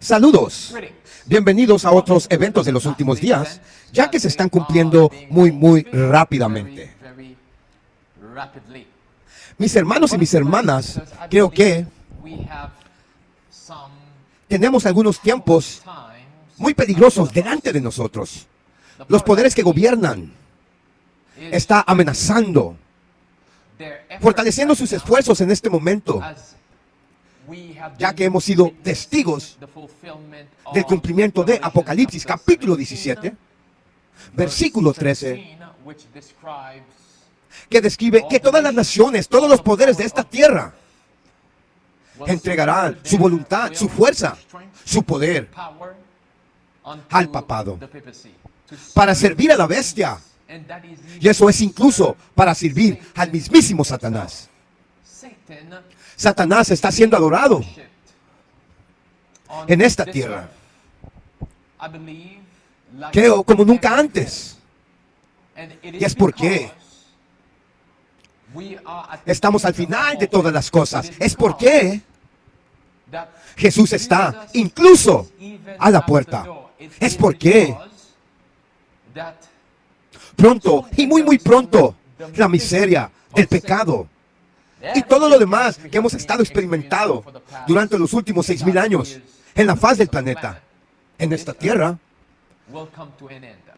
Saludos. Bienvenidos a otros eventos de los últimos días, ya que se están cumpliendo muy rápidamente. Mis hermanos y mis hermanas, creo que tenemos algunos tiempos muy peligrosos delante de nosotros. Los poderes que gobiernan están amenazando, fortaleciendo sus esfuerzos en este momento, ya que hemos sido testigos del cumplimiento de Apocalipsis capítulo 17, versículo 13, que describe que todas las naciones, todos los poderes de esta tierra entregarán su voluntad, su fuerza, su poder al papado para servir a la bestia. Y eso es incluso para servir al mismísimo Satanás. Satanás está siendo adorado en esta tierra, creo, como nunca antes. Y es porque estamos al final de todas las cosas. Es porque Jesús está incluso a la puerta. Es porque pronto, y muy pronto, la miseria, el pecado y todo lo demás que hemos estado experimentando durante los últimos 6,000 años en la faz del planeta, en esta tierra,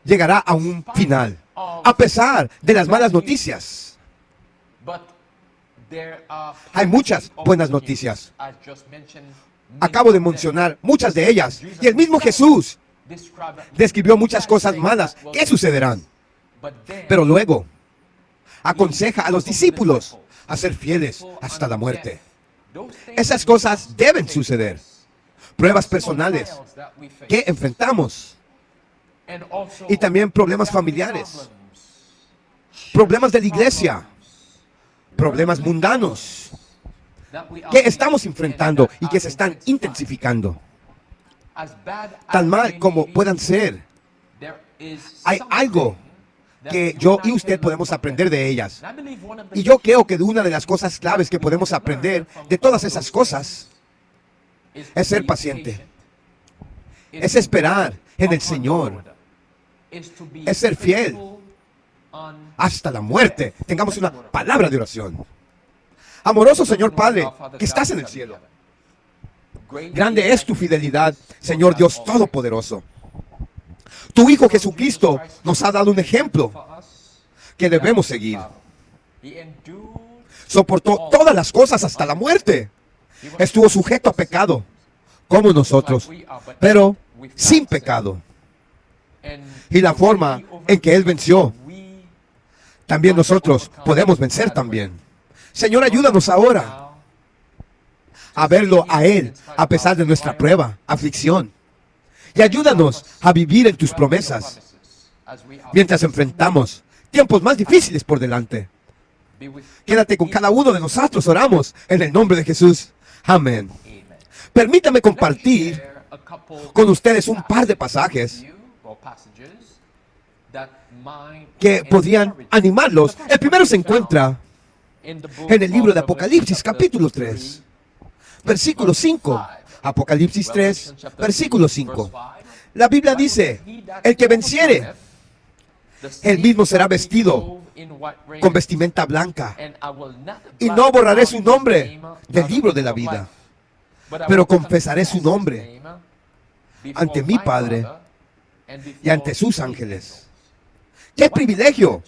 llegará a un final, a pesar de las malas noticias. Hay muchas buenas noticias. Acabo de mencionar muchas de ellas, y el mismo Jesús describió muchas cosas malas que sucederán. Pero luego aconseja a los discípulos a ser fieles hasta la muerte. Esas cosas deben suceder. Pruebas personales que enfrentamos, y también problemas familiares, problemas de la iglesia, problemas mundanos que estamos enfrentando y que se están intensificando. Tan mal como puedan ser, hay algo que yo y usted podemos aprender de ellas. Y yo creo que una de las cosas claves que podemos aprender de todas esas cosas es ser paciente, es esperar en el Señor, es ser fiel hasta la muerte. Tengamos una palabra de oración. Amoroso Señor Padre, que estás en el cielo, grande es tu fidelidad, Señor Dios Todopoderoso. Tu Hijo Jesucristo nos ha dado un ejemplo que debemos seguir. Soportó todas las cosas hasta la muerte. Estuvo sujeto a pecado, como nosotros, pero sin pecado. Y la forma en que Él venció, también nosotros podemos vencer también. Señor, ayúdanos ahora a verlo a Él, a pesar de nuestra prueba, aflicción. Y ayúdanos a vivir en tus promesas mientras enfrentamos tiempos más difíciles por delante. Quédate con cada uno de nosotros, oramos en el nombre de Jesús. Amén. Permítame compartir con ustedes un par de pasajes que podrían animarlos. El primero se encuentra en el libro de Apocalipsis, capítulo 3, versículo 5. Apocalipsis 3, versículo 5. La Biblia dice: el que venciere, él mismo será vestido con vestimenta blanca, y no borraré su nombre del libro de la vida, pero confesaré su nombre ante mi Padre y ante sus ángeles. ¡Qué privilegio!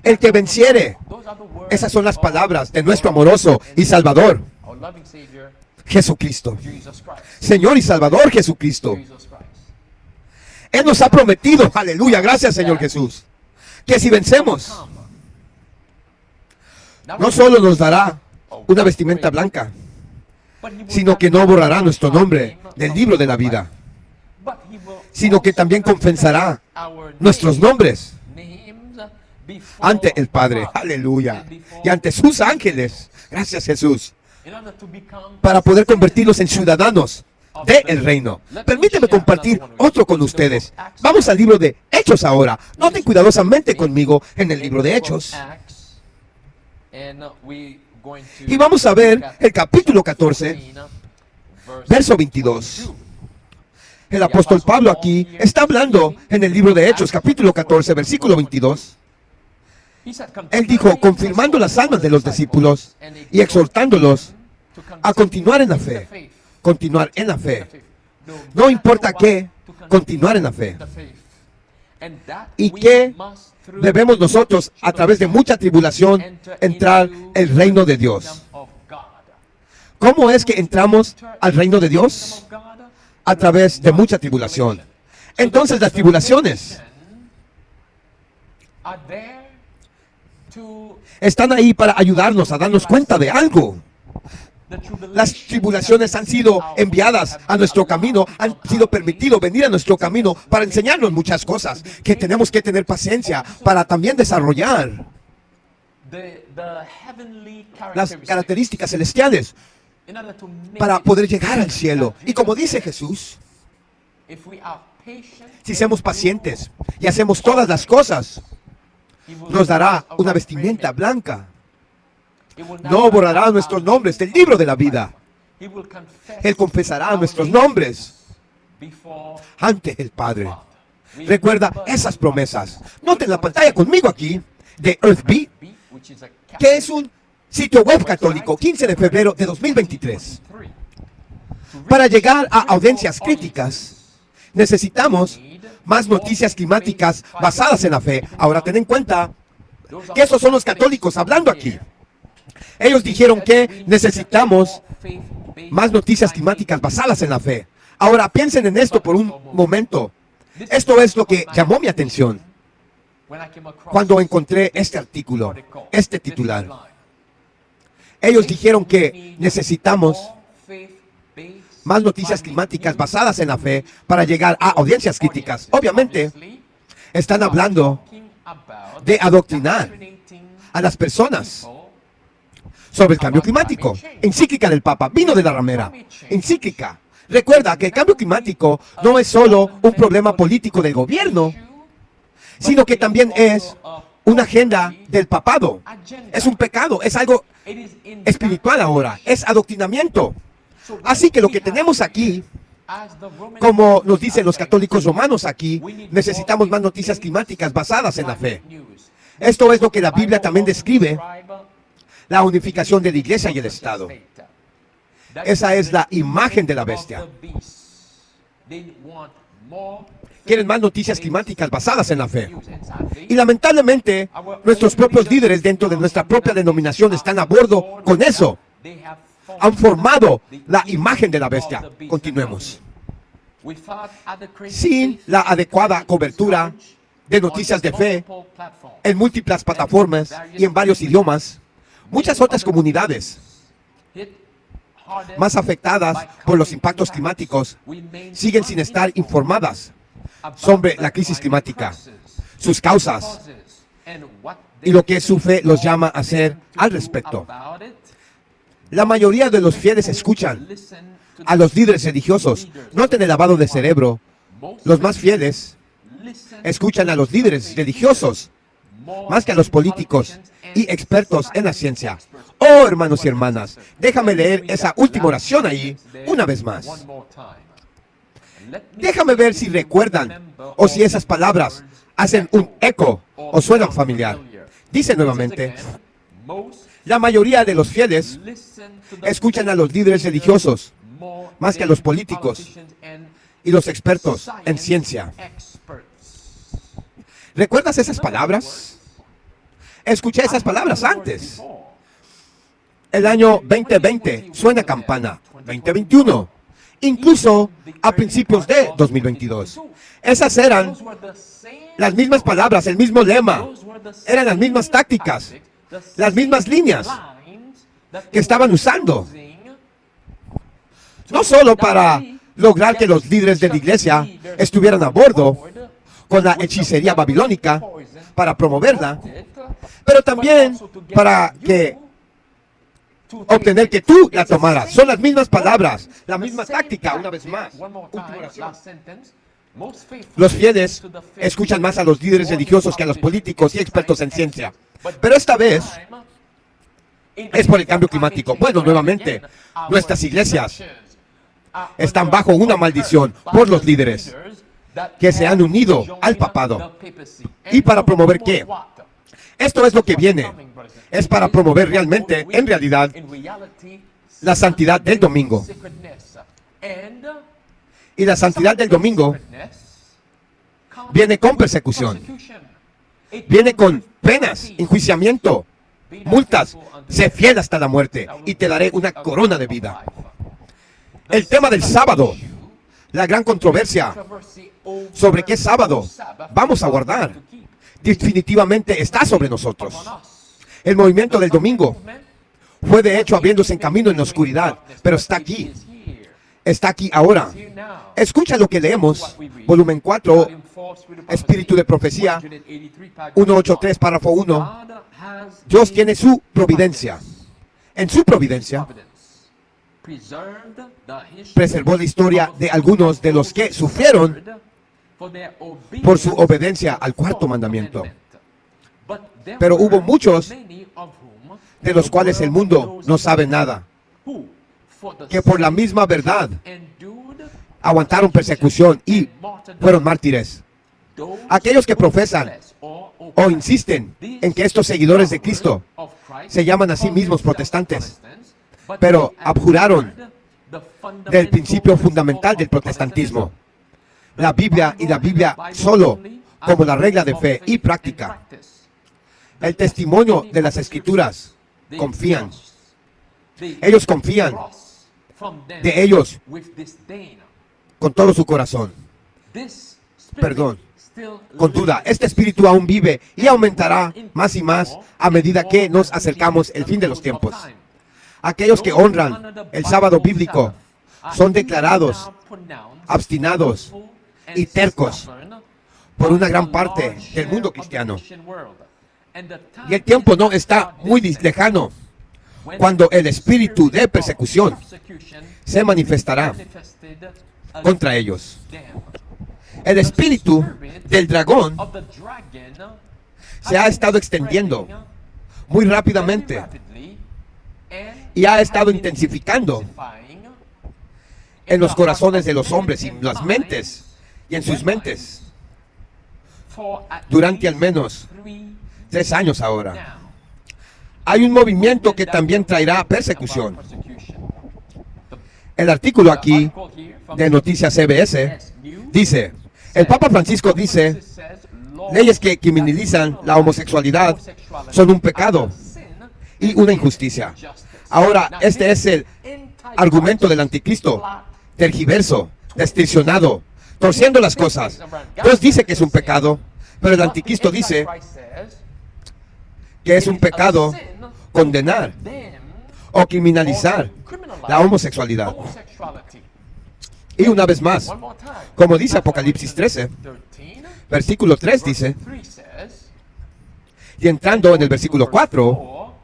El que venciere. Esas son las palabras de nuestro amoroso y Salvador, Jesucristo. Señor y Salvador Jesucristo. Él nos ha prometido, aleluya, gracias Señor Jesús, que si vencemos, no solo nos dará una vestimenta blanca, sino que no borrará nuestro nombre del libro de la vida, sino que también confesará nuestros nombres ante el Padre, aleluya, y ante sus ángeles, gracias Jesús, para poder convertirlos en ciudadanos del reino. Permíteme compartir otro con ustedes. Vamos al libro de Hechos ahora. Noten cuidadosamente conmigo en el libro de Hechos. Y vamos a ver el capítulo 14, verso 22. El apóstol Pablo aquí está hablando en el libro de Hechos, capítulo 14, versículo 22. Él dijo, confirmando las almas de los discípulos y exhortándolos a continuar en la fe. Continuar en la fe. No importa qué, continuar en la fe. ¿Y qué debemos nosotros, a través de mucha tribulación, entrar al reino de Dios? ¿Cómo es que entramos al reino de Dios? A través de mucha tribulación. Entonces las tribulaciones están ahí para ayudarnos a darnos cuenta de algo. Las tribulaciones han sido enviadas a nuestro camino, han sido permitido venir a nuestro camino para enseñarnos muchas cosas que tenemos que tener paciencia para también desarrollar las características celestiales para poder llegar al cielo. Y como dice Jesús, si somos pacientes y hacemos todas las cosas, nos dará una vestimenta blanca. No borrará nuestros nombres del libro de la vida. Él confesará nuestros nombres ante el Padre. Recuerda esas promesas. Noten la pantalla conmigo aquí de EarthB, que es un sitio web católico, 15 de febrero de 2023. Para llegar a audiencias críticas, necesitamos más noticias climáticas basadas en la fe. Ahora ten en cuenta que esos son los católicos hablando aquí. Ellos dijeron que necesitamos más noticias climáticas basadas en la fe. Ahora piensen en esto por un momento. Esto es lo que llamó mi atención cuando encontré este artículo, este titular. Ellos dijeron que necesitamos más noticias climáticas basadas en la fe para llegar a audiencias críticas. Obviamente, están hablando de adoctrinar a las personas sobre el cambio climático. Encíclica del Papa, vino de la ramera. Encíclica. Recuerda que el cambio climático no es solo un problema político del gobierno, sino que también es una agenda del papado. Es un pecado, es algo espiritual ahora, es adoctrinamiento. Así que lo que tenemos aquí, como nos dicen los católicos romanos aquí, necesitamos más noticias climáticas basadas en la fe. Esto es lo que la Biblia también describe, la unificación de la iglesia y el Estado. Esa es la imagen de la bestia. Quieren más noticias climáticas basadas en la fe. Y lamentablemente, nuestros propios líderes dentro de nuestra propia denominación están a bordo con eso. Han formado la imagen de la bestia. Continuemos. Sin la adecuada cobertura de noticias de fe en múltiples plataformas y en varios idiomas, muchas otras comunidades más afectadas por los impactos climáticos siguen sin estar informadas sobre la crisis climática, sus causas y lo que su fe los llama a hacer al respecto. La mayoría de los fieles escuchan a los líderes religiosos. Noten el lavado de cerebro. Los más fieles escuchan a los líderes religiosos más que a los políticos y expertos en la ciencia. Oh, hermanos y hermanas, déjame leer esa última oración ahí una vez más. Déjame ver si recuerdan o si esas palabras hacen un eco o suenan familiar. Dice nuevamente, la mayoría de los fieles escuchan a los líderes religiosos más que a los políticos y los expertos en ciencia. ¿Recuerdas esas palabras? Escuché esas palabras antes. El año 2020 suena campana. 2021. Incluso a principios de 2022. Esas eran las mismas palabras, el mismo lema. Eran las mismas tácticas, las mismas líneas que estaban usando. No solo para lograr que los líderes de la iglesia estuvieran a bordo con la hechicería babilónica para promoverla, pero también para obtener que tú la tomaras. Son las mismas palabras, la misma táctica, una vez más. Última oración. Los fieles escuchan más a los líderes religiosos que a los políticos y expertos en ciencia. Pero esta vez es por el cambio climático. Bueno, nuevamente, nuestras iglesias están bajo una maldición por los líderes que se han unido al papado. ¿Y para promover qué? Esto es lo que viene. Es para promover realmente, en realidad, la santidad del domingo. Y la santidad del domingo viene con persecución. Viene con penas, enjuiciamiento, multas. Sé fiel hasta la muerte y te daré una corona de vida. El tema del sábado, la gran controversia sobre qué sábado vamos a guardar, definitivamente está sobre nosotros. El movimiento del domingo fue de hecho abriéndose en camino en la oscuridad, pero está aquí. Está aquí ahora. Escucha lo que leemos, volumen 4, Espíritu de Profecía, 183, párrafo 1. Dios tiene su providencia. En su providencia, preservó la historia de algunos de los que sufrieron por su obediencia al cuarto mandamiento. Pero hubo muchos de los cuales el mundo no sabe nada, que por la misma verdad aguantaron persecución y fueron mártires. Aquellos que profesan o insisten en que estos seguidores de Cristo se llaman a sí mismos protestantes, pero abjuraron del principio fundamental del protestantismo, la Biblia y la Biblia solo como la regla de fe y práctica. El testimonio de las Escrituras confían. Ellos confían de ellos con todo su corazón. Perdón, con duda. Este espíritu aún vive y aumentará más y más a medida que nos acercamos el fin de los tiempos. Aquellos que honran el sábado bíblico son declarados obstinados y tercos por una gran parte del mundo cristiano. Y el tiempo no está muy lejano cuando el espíritu de persecución se manifestará contra ellos. El espíritu del dragón se ha estado extendiendo muy rápidamente y ha estado intensificando en los corazones de los hombres y en las mentes y en sus mentes durante al menos 3 años ahora. Hay un movimiento que también traerá persecución. El artículo aquí de Noticias CBS dice, el Papa Francisco dice, leyes que criminalizan la homosexualidad son un pecado y una injusticia. Ahora, este es el argumento del anticristo, tergiverso, distorsionado, torciendo las cosas. Dios dice que es un pecado, pero el anticristo dice que es un pecado condenar o criminalizar la homosexualidad. Y una vez más, como dice Apocalipsis 13, versículo 3 dice, y entrando en el versículo 4,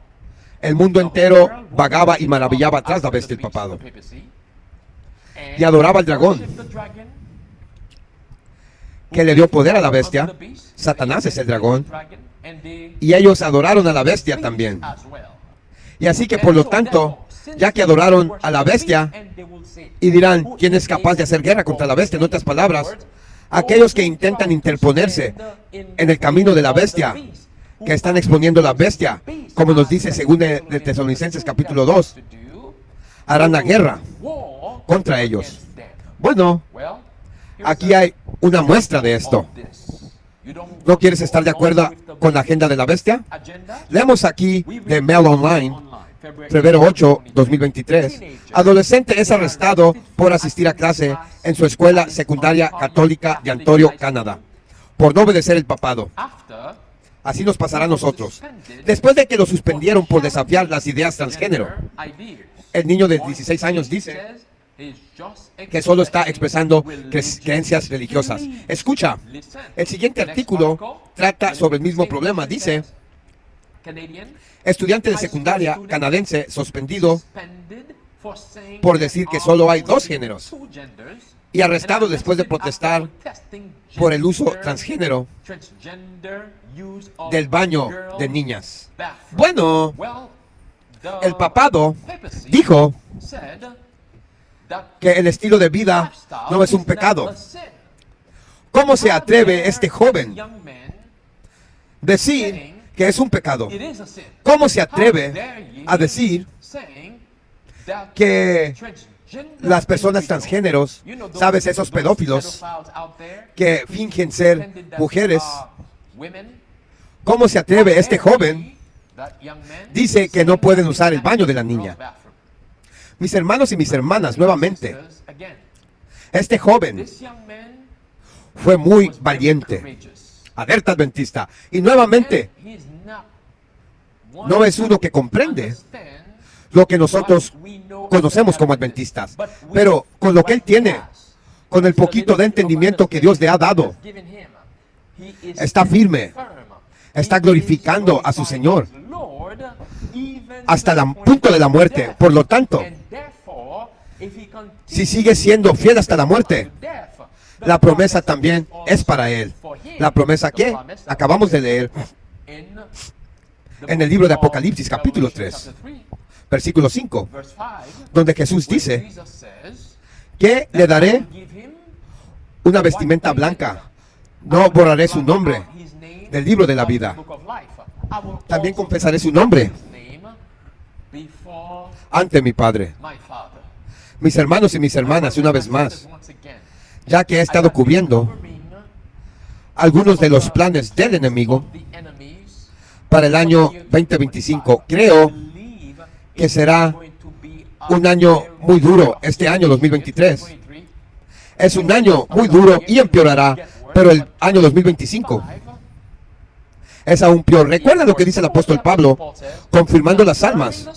el mundo entero vagaba y maravillaba tras la bestia del papado, y adoraba al dragón, que le dio poder a la bestia. Satanás es el dragón, y ellos adoraron a la bestia también. Y así que por lo tanto, ya que adoraron a la bestia, y dirán, ¿quién es capaz de hacer guerra contra la bestia? En otras palabras, aquellos que intentan interponerse en el camino de la bestia, que están exponiendo la bestia, como nos dice según de Tesalonicenses capítulo 2, harán la guerra contra ellos. Bueno, aquí hay una muestra de esto. ¿No quieres estar de acuerdo con la agenda de la bestia? Leemos aquí de Mail Online, febrero 8, 2023. Adolescente es arrestado por asistir a clase en su escuela secundaria católica de Ontario, Canadá, por no obedecer el papado. Así nos pasará a nosotros. Después de que lo suspendieron por desafiar las ideas transgénero, el niño de 16 años dice que solo está expresando creencias religiosas. Escucha, el siguiente artículo trata sobre el mismo problema. Dice, estudiante de secundaria canadiense suspendido por decir que solo hay 2 géneros y arrestado después de protestar por el uso transgénero del baño de niñas. Bueno, el papado dijo que el estilo de vida no es un pecado. ¿Cómo se atreve este joven a decir que es un pecado? ¿Cómo se atreve a decir que las personas transgéneros, sabes, esos pedófilos que fingen ser mujeres, cómo se atreve este joven? Dice que no pueden usar el baño de la niña. Mis hermanos y mis hermanas, nuevamente, este joven fue muy valiente, alerta adventista, y nuevamente no es uno que comprende lo que nosotros conocemos como adventistas, pero con lo que él tiene, con el poquito de entendimiento que Dios le ha dado, está firme, está glorificando a su Señor hasta el punto de la muerte. Por lo tanto, si sigue siendo fiel hasta la muerte, la promesa también es para él. La promesa que acabamos de leer en el libro de Apocalipsis, capítulo 3, versículo 5, donde Jesús dice que le daré una vestimenta blanca, no borraré su nombre del libro de la vida, también confesaré su nombre ante mi Padre. Mis hermanos y mis hermanas, una vez más, ya que he estado cubriendo algunos de los planes del enemigo para el año 2025, creo que será un año muy duro. Este año 2023 es un año muy duro y empeorará, pero el año 2025 es aún peor. Recuerda lo que dice el apóstol Pablo, confirmando las almas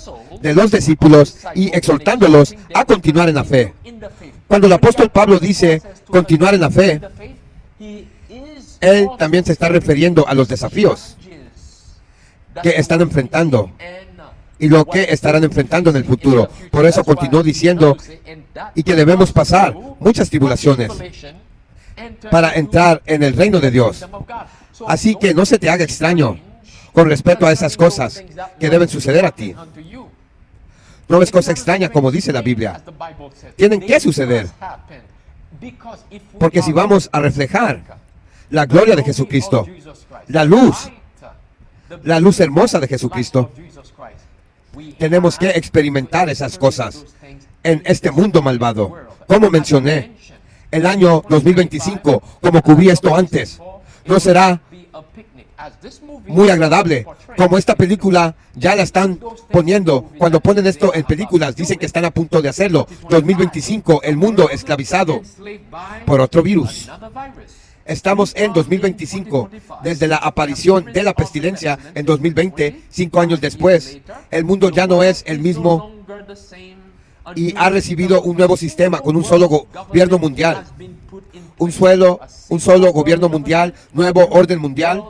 de los discípulos y exhortándolos a continuar en la fe. Cuando el apóstol Pablo dice continuar en la fe, él también se está refiriendo a los desafíos que están enfrentando y lo que estarán enfrentando en el futuro. Por eso continuó diciendo y que debemos pasar muchas tribulaciones para entrar en el reino de Dios. Así que no se te haga extraño con respecto a esas cosas que deben suceder a ti. No es cosa extraña, como dice la Biblia. Tienen que suceder. Porque si vamos a reflejar la gloria de Jesucristo, la luz hermosa de Jesucristo, tenemos que experimentar esas cosas en este mundo malvado. Como mencioné, el año 2025, como cubrí esto antes, no será muy agradable. Como esta película ya la están poniendo, cuando ponen esto en películas, dicen que están a punto de hacerlo. 2025, el mundo esclavizado por otro virus. Estamos en 2025, desde la aparición de la pestilencia en 2020, 5 años después. El mundo ya no es el mismo y ha recibido un nuevo sistema con un solo gobierno mundial. Un solo gobierno mundial, nuevo orden mundial.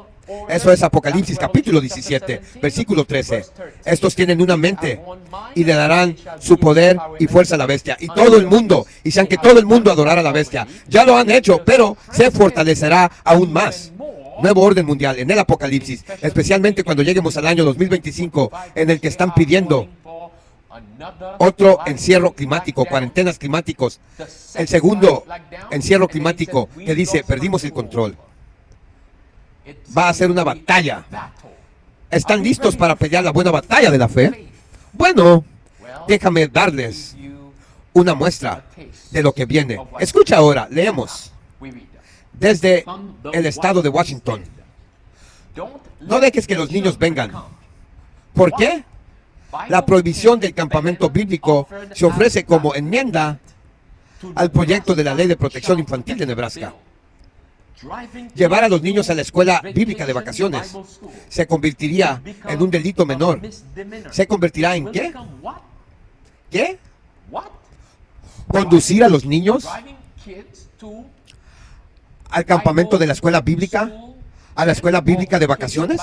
Eso es Apocalipsis capítulo 17, versículo 13. Estos tienen una mente y le darán su poder y fuerza a la bestia. Y todo el mundo, y sean que todo el mundo adorara a la bestia. Ya lo han hecho, pero se fortalecerá aún más. Nuevo orden mundial en el Apocalipsis, especialmente cuando lleguemos al año 2025, en el que están pidiendo otro encierro climático, cuarentenas climáticos. El segundo encierro climático que dice, perdimos el control. Va a ser una batalla. ¿Están listos para pelear la buena batalla de la fe? Bueno, déjame darles una muestra de lo que viene. Escucha ahora, leemos. Desde el estado de Washington. No dejes que los niños vengan. ¿Por qué? La prohibición del campamento bíblico se ofrece como enmienda al proyecto de la Ley de Protección Infantil de Nebraska. Llevar a los niños a la escuela bíblica de vacaciones se convertiría en un delito menor. ¿Se convertirá en qué? ¿Qué? ¿Conducir a los niños al campamento de la escuela bíblica? ¿A la escuela bíblica de vacaciones?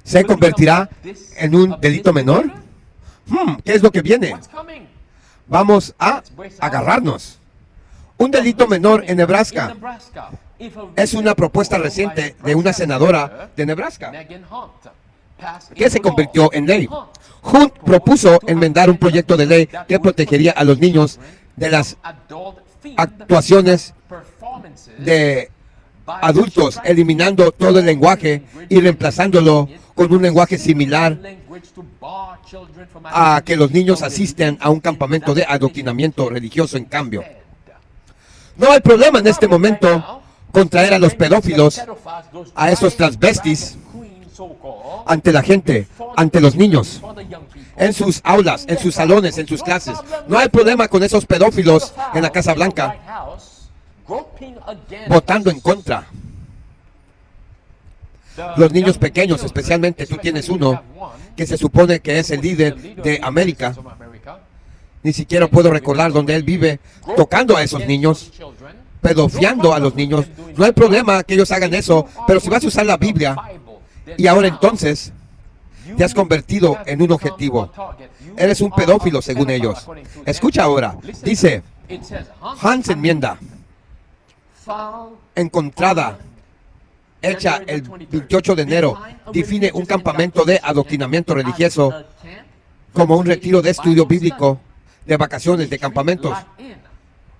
¿Se convertirá en un delito menor? ¿Qué es lo que viene? Vamos a agarrarnos. Un delito menor en Nebraska. Es una propuesta reciente de una senadora de Nebraska. que se convirtió en ley. Hunt propuso enmendar un proyecto de ley que protegería a los niños de las actuaciones de adultos, eliminando todo el lenguaje y reemplazándolo con un lenguaje similar a que los niños asisten a un campamento de adoctrinamiento religioso. En cambio, no hay problema en este momento con traer a los pedófilos, a esos transvestis, ante la gente, ante los niños, en sus aulas, en sus salones, en sus clases. No hay problema con esos pedófilos en la Casa Blanca votando en contra. Los niños pequeños, especialmente tú tienes uno que se supone que es el líder de América. Ni siquiera puedo recordar dónde él vive, tocando a esos niños, pedofiando a los niños. No hay problema que ellos hagan eso, pero si vas a usar la Biblia y ahora entonces te has convertido en un objetivo, eres un pedófilo según ellos. Escucha ahora, dice Hans enmienda encontrada hecha el 28 de enero define un campamento de adoctrinamiento religioso como un retiro de estudio bíblico, de vacaciones, de campamentos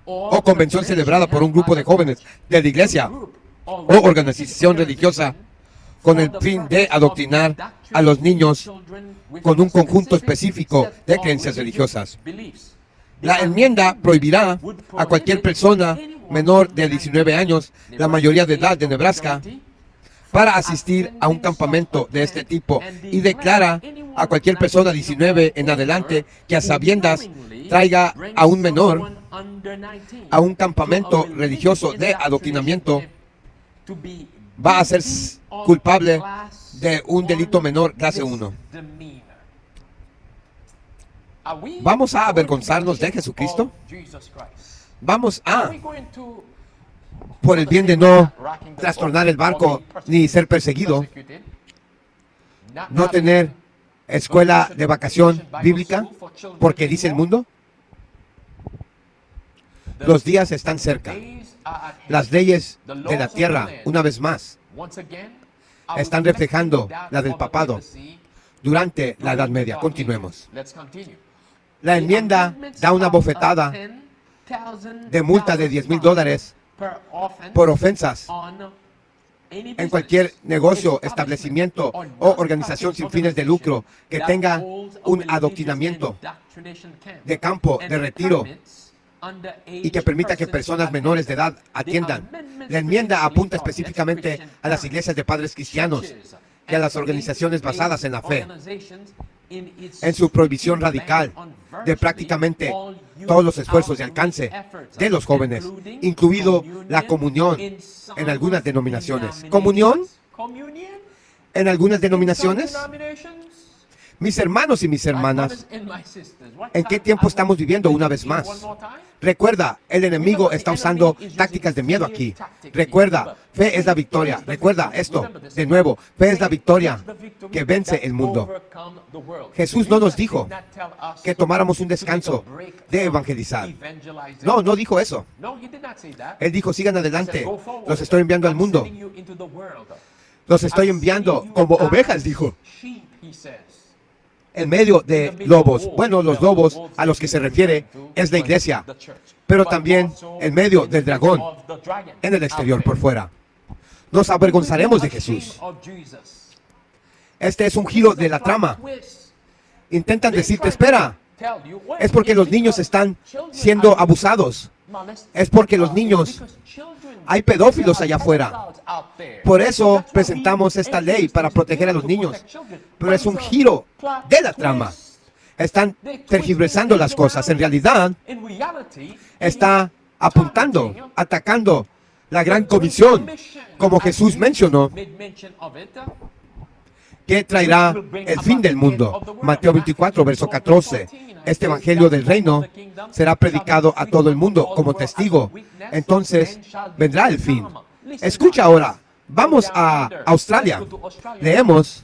o convención celebrada por un grupo de jóvenes de la iglesia o organización religiosa con el fin de adoctrinar a los niños con un conjunto específico de creencias religiosas. La enmienda prohibirá a cualquier persona menor de 19 años, la mayoría de edad de Nebraska, para asistir a un campamento de este tipo y declara a cualquier persona 19 en adelante que a sabiendas traiga a un menor a un campamento religioso de adoctrinamiento va a ser culpable de un delito menor clase 1. ¿Vamos a avergonzarnos de Jesucristo? Vamos a, por el bien de no trastornar el barco ni ser perseguido, no tener escuela de vacación bíblica, porque dice el mundo? Los días están cerca. Las leyes de la tierra, una vez más, están reflejando la del papado durante la Edad Media. Continuemos. La enmienda da una bofetada de multa de $10,000 por ofensas en cualquier negocio, establecimiento o organización sin fines de lucro que tenga un adoctrinamiento de campo de retiro y que permita que personas menores de edad atiendan. La enmienda apunta específicamente a las iglesias de padres cristianos y a las organizaciones basadas en la fe, en su prohibición radical de prácticamente todos los esfuerzos de alcance de los jóvenes, incluido la comunión en algunas denominaciones. ¿Comunión en algunas denominaciones? Mis hermanos y mis hermanas, ¿en qué tiempo estamos viviendo una vez más? Recuerda, el enemigo está usando tácticas de miedo aquí. Recuerda, fe es la victoria. Recuerda esto, de nuevo, fe es la victoria que vence el mundo. Jesús no nos dijo que tomáramos un descanso de evangelizar. No, no dijo eso. Él dijo, sigan adelante, los estoy enviando al mundo. Los estoy enviando como ovejas, dijo, en medio de lobos. Bueno, los lobos a los que se refiere es la iglesia, pero también en medio del dragón, en el exterior, por fuera. Nos avergonzaremos de Jesús. Este es un giro de la trama. Intentan decirte, espera, es porque los niños están siendo abusados. Es porque los niños, hay pedófilos allá afuera. Por eso presentamos esta ley para proteger a los niños. Pero es un giro de la trama. Están tergiversando las cosas. En realidad, está apuntando, atacando la gran comisión, como Jesús mencionó, que traerá el fin del mundo. Mateo 24, verso 14. Este evangelio del reino será predicado a todo el mundo como testigo. Entonces vendrá el fin. Escucha ahora. Vamos a Australia. Leemos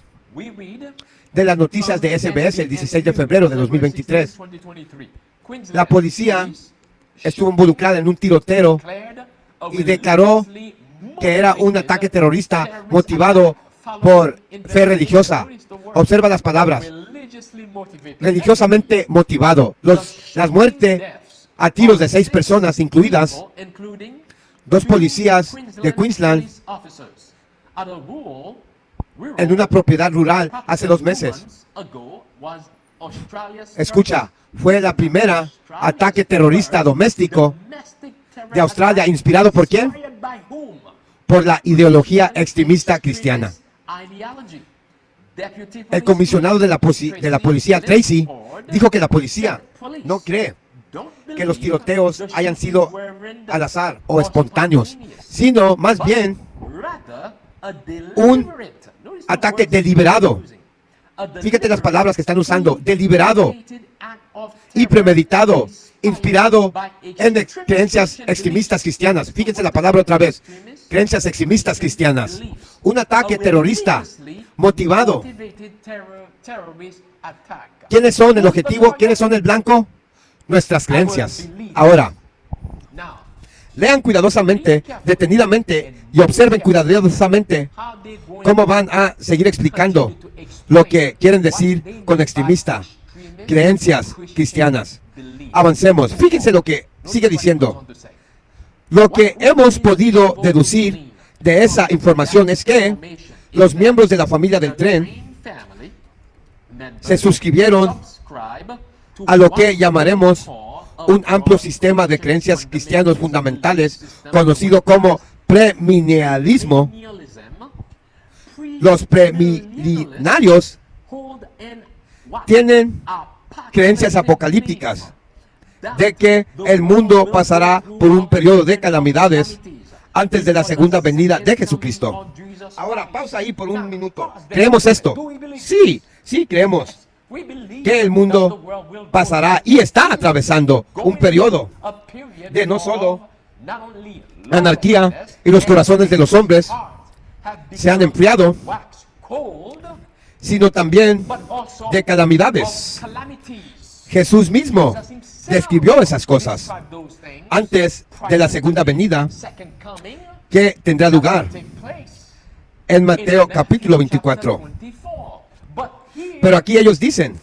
de las noticias de SBS el 16 de febrero de 2023. La policía estuvo involucrada en un tiroteo y declaró que era un ataque terrorista motivado por fe religiosa. Observa las palabras. Religiosamente motivado. Las muertes a tiros de 6 personas, incluidas 2 policías de Queensland, en una propiedad rural hace 2 meses. Escucha, fue la primera ataque terrorista doméstico de Australia, ¿inspirado por quién? Por la ideología extremista cristiana. El comisionado de la policía, Tracy, dijo que la policía no cree que los tiroteos hayan sido al azar o espontáneos, sino más bien un ataque deliberado. Fíjate las palabras que están usando: deliberado y premeditado, inspirado en creencias extremistas cristianas. Fíjense la palabra otra vez: creencias extremistas cristianas. Un ataque terrorista motivado. ¿Quiénes son el objetivo? ¿Quiénes son el blanco? Nuestras creencias. Ahora, lean cuidadosamente, detenidamente, y observen cuidadosamente cómo van a seguir explicando lo que quieren decir con extremista, creencias cristianas. Avancemos. Fíjense lo que sigue diciendo. Lo que hemos podido deducir de esa información es que los miembros de la familia del tren se suscribieron a lo que llamaremos un amplio sistema de creencias cristianos fundamentales, conocido como premilenialismo. Los premilenarios tienen creencias apocalípticas de que el mundo pasará por un periodo de calamidades antes de la segunda venida de Jesucristo. Ahora, pausa ahí por un minuto. ¿Creemos esto? Sí, creemos que el mundo pasará y está atravesando un periodo de no solo anarquía, y los corazones de los hombres se han enfriado, sino también de calamidades. Jesús mismo describió esas cosas antes de la segunda venida que tendrá lugar en Mateo capítulo 24. Pero aquí ellos dicen,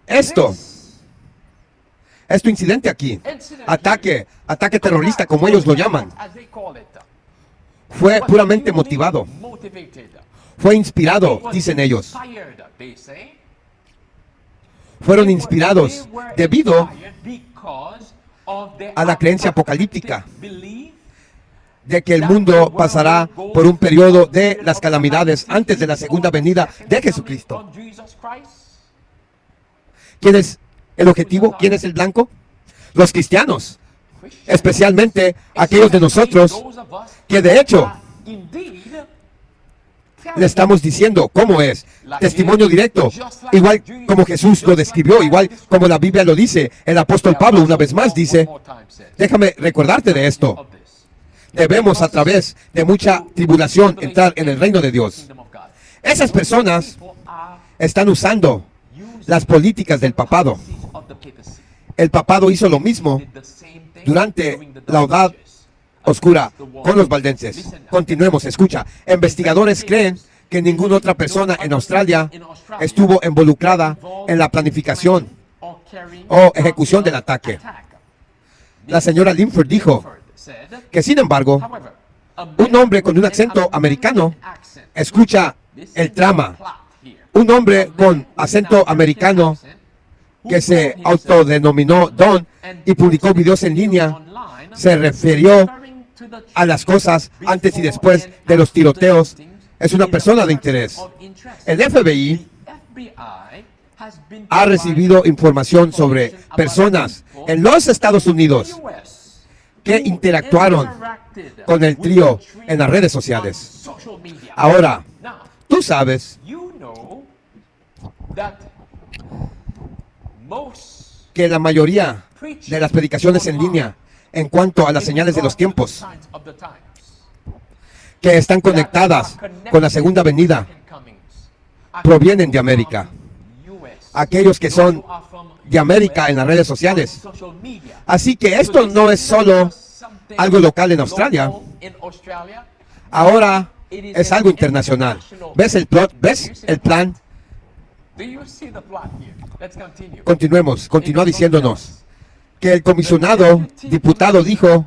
esto incidente aquí, ataque terrorista, como ellos lo llaman, fue puramente motivado, fue inspirado, dicen ellos. Fueron inspirados debido a la creencia apocalíptica de que el mundo pasará por un periodo de las calamidades antes de la segunda venida de Jesucristo. ¿Quién es el objetivo? ¿Quién es el blanco? Los cristianos, especialmente aquellos de nosotros que de hecho le estamos diciendo cómo es. Testimonio directo, igual como Jesús lo describió, igual como la Biblia lo dice. El apóstol Pablo una vez más dice, déjame recordarte de esto. Debemos a través de mucha tribulación entrar en el reino de Dios. Esas personas están usando las políticas del papado. El papado hizo lo mismo durante la Edad Oscura con los valdenses. Continuemos, escucha. Investigadores creen que ninguna otra persona en Australia estuvo involucrada en la planificación o ejecución del ataque. La señora Linford dijo que, sin embargo, un hombre con un acento americano escucha el trama. Un hombre con acento americano que se autodenominó Don y publicó videos en línea se refirió a las cosas antes y después de los tiroteos. Es una persona de interés. El FBI ha recibido información sobre personas en los Estados Unidos que interactuaron con el trío en las redes sociales. Ahora, tú sabes que la mayoría de las predicaciones en línea en cuanto a las señales de los tiempos que están conectadas con la segunda venida provienen de América. Aquellos que son de América en las redes sociales. Así que esto no es solo algo local en Australia. Ahora Es algo internacional. ¿Ves el plot? ¿Ves el plan? Continuemos. Continúa diciéndonos que el comisionado diputado dijo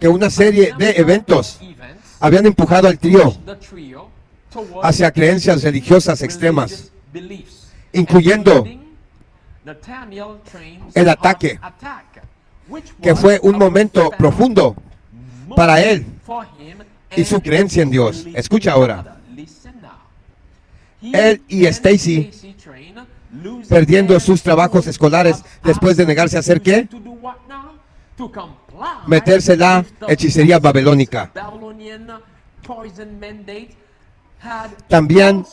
que una serie de eventos habían empujado al trío hacia creencias religiosas extremas, incluyendo el ataque, que fue un momento profundo para él y su creencia en Dios. Escucha ahora. Él y Stacy perdiendo sus trabajos escolares después de negarse a hacer ¿qué? Meterse la hechicería babilónica. También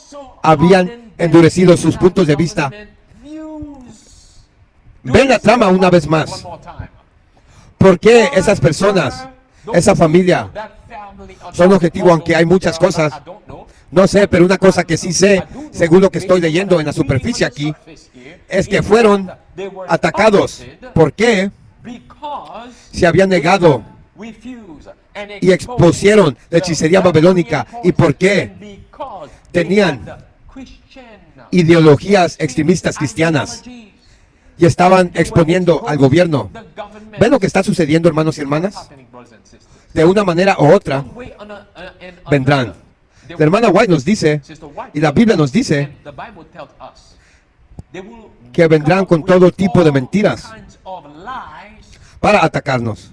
habían endurecido sus puntos de vista. Ven la trama una vez más. ¿Por qué esas personas, esa familia, son objetivo aunque hay muchas cosas? No sé, pero una cosa que sí sé, según lo que estoy leyendo en la superficie aquí, es que fueron atacados. ¿Por qué? Se habían negado y expusieron la hechicería babilónica. ¿Y por qué? Tenían ideologías extremistas cristianas y estaban exponiendo al gobierno. ¿Ven lo que está sucediendo, hermanos y hermanas? De una manera u otra, vendrán. La hermana White nos dice, y la Biblia nos dice, que vendrán con todo tipo de mentiras para atacarnos.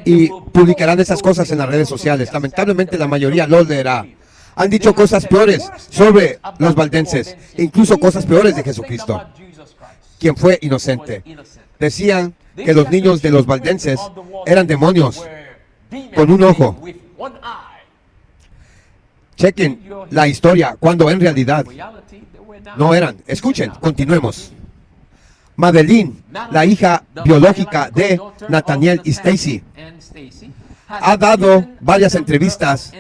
Y publicarán esas cosas en las redes sociales. Lamentablemente la mayoría lo leerá. Han dicho cosas peores sobre los valdenses, incluso cosas peores de Jesucristo, quien fue inocente. Decían que los niños de los valdenses eran demonios con un ojo. Chequen la historia, cuando en realidad no eran. Escuchen, continuemos. Madeline, la hija biológica de Nathaniel y Stacy, ha dado varias entrevistas.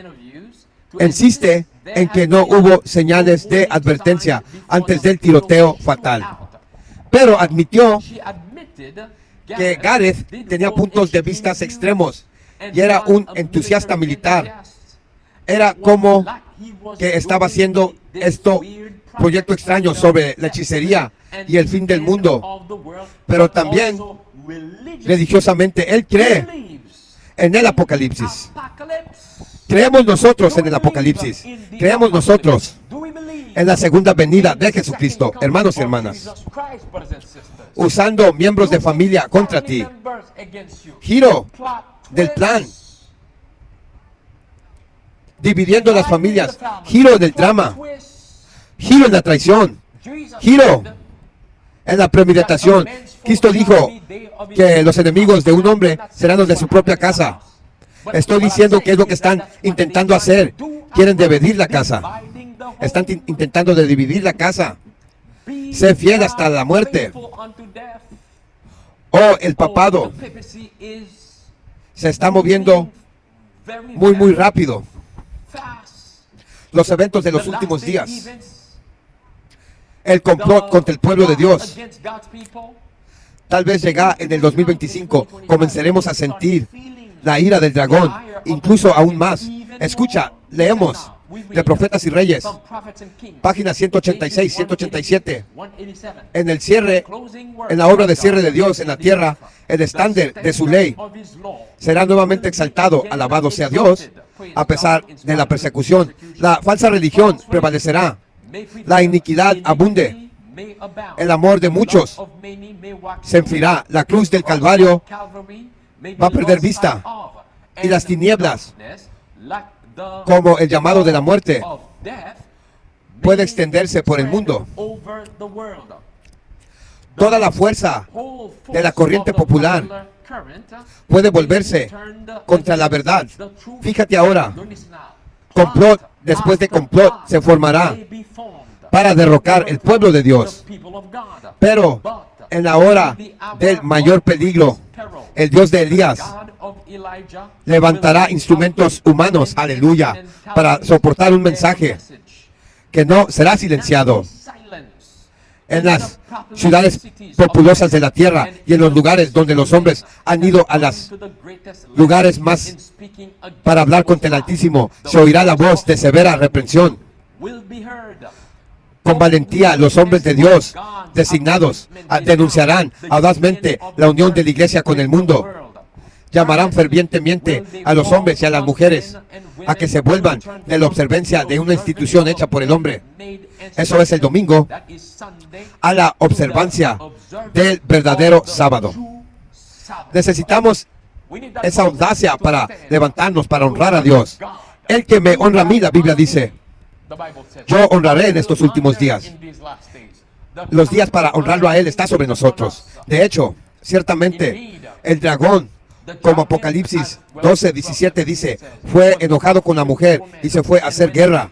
Insiste en que no hubo señales de advertencia antes del tiroteo fatal, pero admitió que Gareth tenía puntos de vista extremos y era un entusiasta militar. Era como que estaba haciendo proyecto extraño sobre la hechicería y el fin del mundo, pero también religiosamente él cree en el Apocalipsis. Creemos nosotros en el Apocalipsis. Creemos nosotros en la segunda venida de Jesucristo, hermanos y hermanas, usando miembros de familia contra ti. Giro del plan, dividiendo las familias. Giro del drama. Giro en la traición. Giro en la premeditación. Cristo dijo que los enemigos de un hombre serán los de su propia casa. Estoy diciendo que es lo que están intentando hacer. Quieren dividir la casa. Están intentando dividir la casa. Sé fiel hasta la muerte. Oh, el papado se está moviendo muy rápido. Los eventos de los últimos días. El complot contra el pueblo de Dios. Tal vez llega en el 2025. Comenzaremos a sentir la ira del dragón, incluso aún más. Escucha, leemos de Profetas y Reyes, páginas 186, 187. En el cierre, en la obra de cierre de Dios en la tierra, el estándar de su ley será nuevamente exaltado. Alabado sea Dios. A pesar de la persecución, la falsa religión prevalecerá. La iniquidad abunde. El amor de muchos se enfriará. La cruz del Calvario va a perder vista. Y las tinieblas, como el llamado de la muerte, puede extenderse por el mundo. Toda la fuerza de la corriente popular puede volverse contra la verdad. Fíjate ahora, complot después de complot se formará para derrocar el pueblo de Dios. Pero en la hora del mayor peligro, el Dios de Elías levantará instrumentos humanos, aleluya, para soportar un mensaje que no será silenciado. en las ciudades populosas de la tierra y en los lugares donde los hombres han ido a los lugares más para hablar contra el Altísimo, se oirá la voz de severa reprensión. Con valentía, los hombres de Dios designados denunciarán audazmente la unión de la iglesia con el mundo. Llamarán fervientemente a los hombres y a las mujeres a que se vuelvan de la observancia de una institución hecha por el hombre. Eso es el domingo, a la observancia del verdadero sábado. Necesitamos esa audacia para levantarnos, para honrar a Dios. El que me honra a mí, la Biblia dice, yo honraré en estos últimos días. Los días para honrarlo a Él está sobre nosotros. De hecho, ciertamente, el dragón, como Apocalipsis 12:17 dice, fue enojado con la mujer y se fue a hacer guerra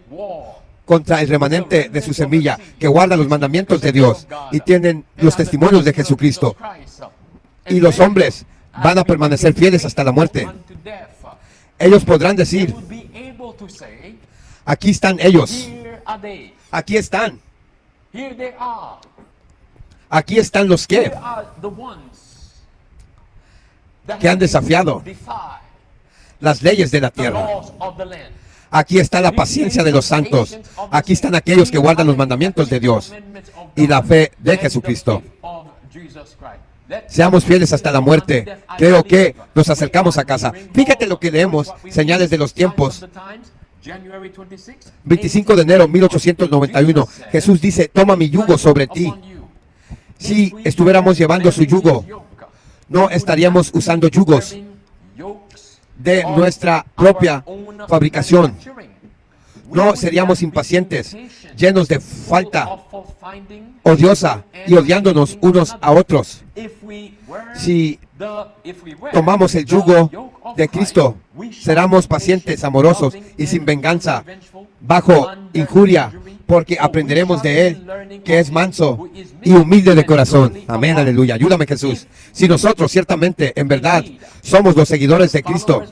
contra el remanente de su semilla, que guarda los mandamientos de Dios y tienen los testimonios de Jesucristo. Y los hombres van a permanecer fieles hasta la muerte. Ellos podrán decir, aquí están ellos, aquí están, aquí están los que han desafiado las leyes de la tierra. Aquí está la paciencia de los santos. Aquí están aquellos que guardan los mandamientos de Dios y la fe de Jesucristo. Seamos fieles hasta la muerte. Creo que nos acercamos a casa. Fíjate lo que leemos, señales de los tiempos. 25 de enero 1891. Jesús dice, toma mi yugo sobre ti. Si estuviéramos llevando su yugo, no estaríamos usando yugos de nuestra propia fabricación. No seríamos impacientes, llenos de falta odiosa y odiándonos unos a otros. Si tomamos el yugo de Cristo, seremos pacientes, amorosos y sin venganza, bajo injuria, porque aprenderemos de Él, que es manso y humilde de corazón. Amén, aleluya. Ayúdame, Jesús. Si nosotros ciertamente, en verdad, somos los seguidores de Cristo,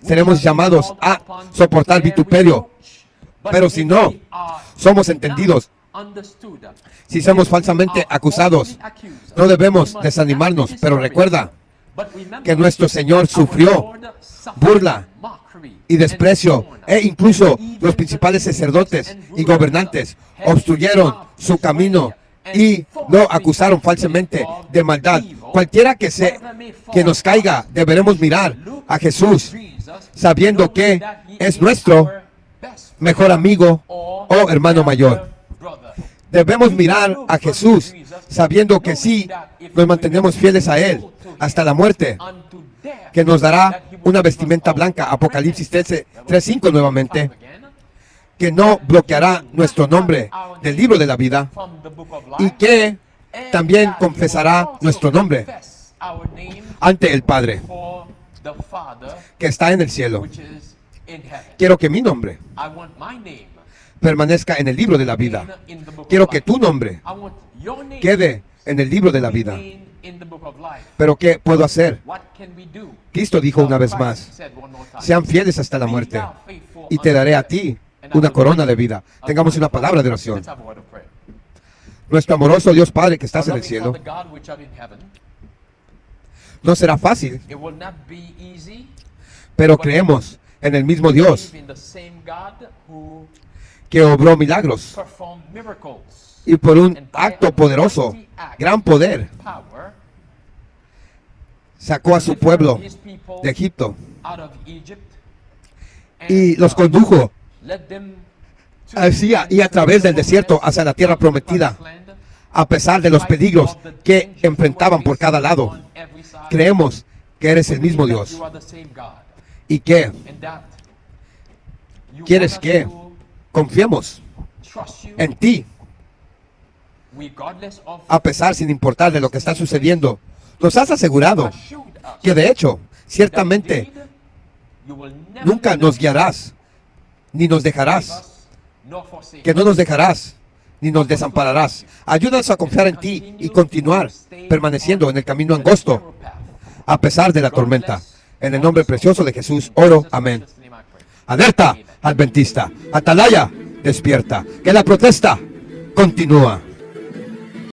seremos llamados a soportar vituperio. Pero si no, somos entendidos. Si somos falsamente acusados, no debemos desanimarnos, pero recuerda que nuestro Señor sufrió burla y desprecio, e incluso los principales sacerdotes y gobernantes obstruyeron su camino y lo acusaron falsamente de maldad. Cualquiera que nos caiga, deberemos mirar a Jesús, sabiendo que es nuestro mejor amigo o hermano mayor. Debemos mirar a Jesús, sabiendo que si nos mantenemos fieles a Él hasta la muerte, que nos dará una vestimenta blanca, Apocalipsis 3:5 nuevamente, que no bloqueará nuestro nombre del libro de la vida y que también confesará nuestro nombre ante el Padre que está en el cielo. Quiero que mi nombre permanezca en el libro de la vida. Quiero que tu nombre quede en el libro de la vida. Pero ¿qué puedo hacer? Cristo dijo una vez más, sean fieles hasta la muerte y te daré a ti una corona de vida. Tengamos una palabra de oración. Nuestro amoroso Dios Padre que estás en el cielo, no será fácil, pero creemos en el mismo Dios que obró milagros y por un acto poderoso, gran poder, sacó a su pueblo de Egipto y los condujo hacia y a través del desierto hacia la tierra prometida, a pesar de los peligros que enfrentaban por cada lado. Creemos que eres el mismo Dios y que quieres que confiemos en ti, a pesar, sin importar de lo que está sucediendo. Nos has asegurado que de hecho, ciertamente, nunca nos guiarás, ni nos dejarás, que no nos dejarás, ni nos desampararás. Ayúdanos a confiar en ti y continuar permaneciendo en el camino angosto, a pesar de la tormenta. En el nombre precioso de Jesús, oro. Amén. Alerta, adventista. Atalaya, despierta. Que la protesta continúa.